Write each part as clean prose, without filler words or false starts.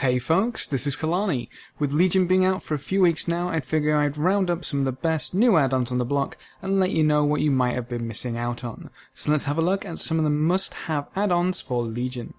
Hey folks, this is Kalani. With Legion being out for a few weeks now, I'd figure I'd round up some of the best new add-ons on the block and let you know what you might have been missing out on. So let's have a look at some of the must-have add-ons for Legion.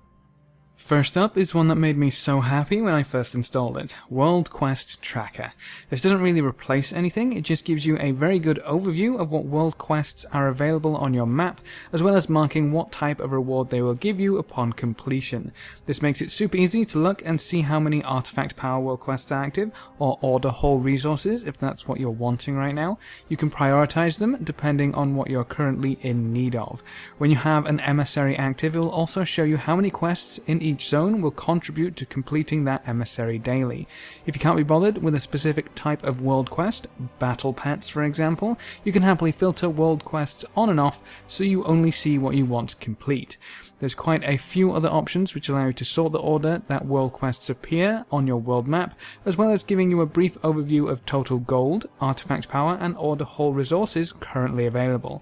First up is one that made me so happy when I first installed it, World Quest Tracker. This doesn't really replace anything, it just gives you a very good overview of what world quests are available on your map, as well as marking what type of reward they will give you upon completion. This makes it super easy to look and see how many artifact power world quests are active, or order whole resources if that's what you're wanting right now. You can prioritize them depending on what you're currently in need of. When you have an emissary active, it will also show you how many quests in each zone will contribute to completing that emissary daily. If you can't be bothered with a specific type of world quest, battle pets for example, you can happily filter world quests on and off so you only see what you want to complete. There's quite a few other options which allow you to sort the order that world quests appear on your world map, as well as giving you a brief overview of total gold, artifact power and order whole resources currently available.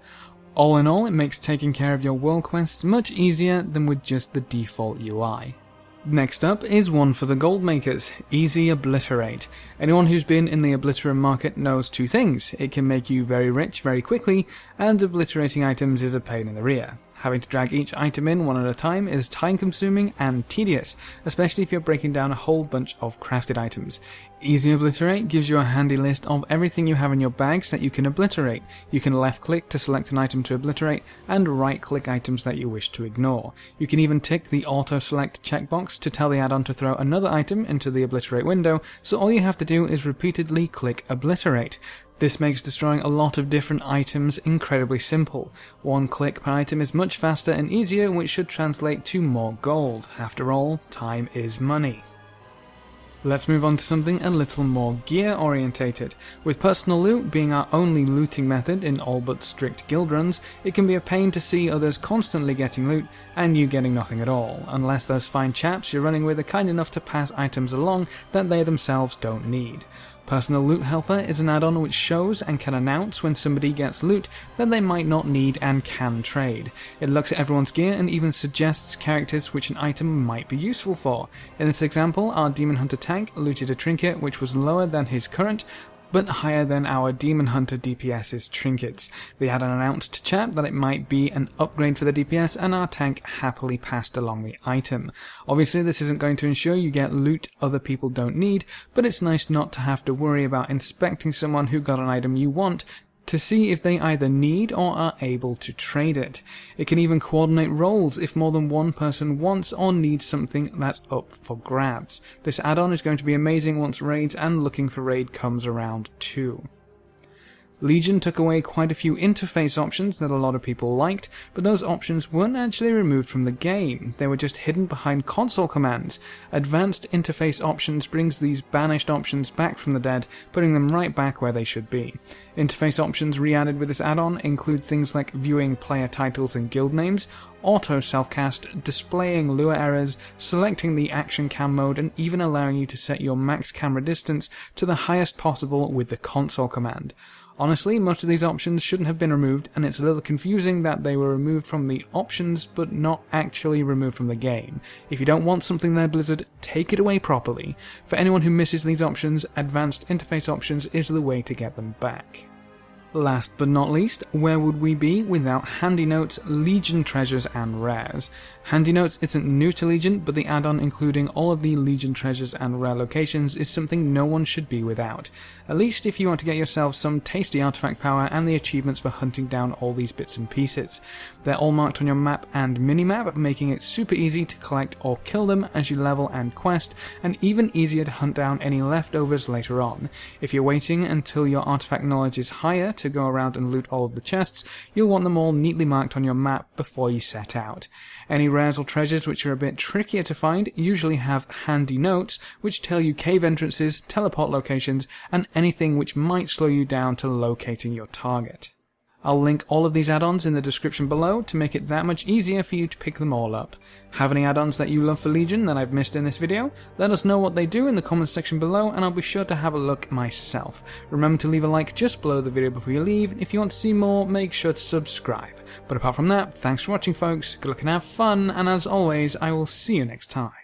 All in all, it makes taking care of your world quests much easier than with just the default UI. Next up is one for the gold makers, Easy Obliterate. Anyone who's been in the Obliterate market knows two things. It can make you very rich very quickly, and obliterating items is a pain in the rear. Having to drag each item in one at a time is time consuming and tedious, especially if you're breaking down a whole bunch of crafted items. Easy Obliterate gives you a handy list of everything you have in your bags that you can obliterate. You can left click to select an item to obliterate and right click items that you wish to ignore. You can even tick the auto select checkbox to tell the add-on to throw another item into the obliterate window, so all you have to do is repeatedly click obliterate. This makes destroying a lot of different items incredibly simple. One click per item is much faster and easier, which should translate to more gold. After all, time is money. Let's move on to something a little more gear orientated. With personal loot being our only looting method in all but strict guild runs, it can be a pain to see others constantly getting loot and you getting nothing at all, unless those fine chaps you're running with are kind enough to pass items along that they themselves don't need. Personal Loot Helper is an add-on which shows and can announce when somebody gets loot that they might not need and can trade. It looks at everyone's gear and even suggests characters which an item might be useful for. In this example, our Demon Hunter tank looted a trinket which was lower than his current, but higher than our Demon Hunter DPS's trinkets. The add-on announced to chat that it might be an upgrade for the DPS, and our tank happily passed along the item. Obviously this isn't going to ensure you get loot other people don't need, but it's nice not to have to worry about inspecting someone who got an item you want to see if they either need or are able to trade it. It can even coordinate roles if more than one person wants or needs something that's up for grabs. This add-on is going to be amazing once raids and looking for raid comes around too. Legion took away quite a few interface options that a lot of people liked, but those options weren't actually removed from the game. They were just hidden behind console commands. Advanced interface options brings these banished options back from the dead, putting them right back where they should be. Interface options re-added with this add-on include things like viewing player titles and guild names, auto self-cast, displaying lure errors, selecting the action cam mode, and even allowing you to set your max camera distance to the highest possible with the console command. Honestly, most of these options shouldn't have been removed, and it's a little confusing that they were removed from the options but not actually removed from the game. If you don't want something there, Blizzard, take it away properly. For anyone who misses these options, advanced interface options is the way to get them back. Last but not least, where would we be without HandyNotes, Legion treasures and rares? HandyNotes isn't new to Legion, but the add-on including all of the Legion treasures and rare locations is something no one should be without. At least if you want to get yourself some tasty artifact power and the achievements for hunting down all these bits and pieces. They're all marked on your map and minimap, making it super easy to collect or kill them as you level and quest, and even easier to hunt down any leftovers later on. If you're waiting until your artifact knowledge is higher to go around and loot all of the chests, you'll want them all neatly marked on your map before you set out. Any rares or treasures which are a bit trickier to find usually have HandyNotes, which tell you cave entrances, teleport locations, and anything which might slow you down to locating your target. I'll link all of these add-ons in the description below to make it that much easier for you to pick them all up. Have any add-ons that you love for Legion that I've missed in this video? Let us know what they do in the comments section below and I'll be sure to have a look myself. Remember to leave a like just below the video before you leave. If you want to see more, make sure to subscribe. But apart from that, thanks for watching folks, good luck and have fun, and as always, I will see you next time.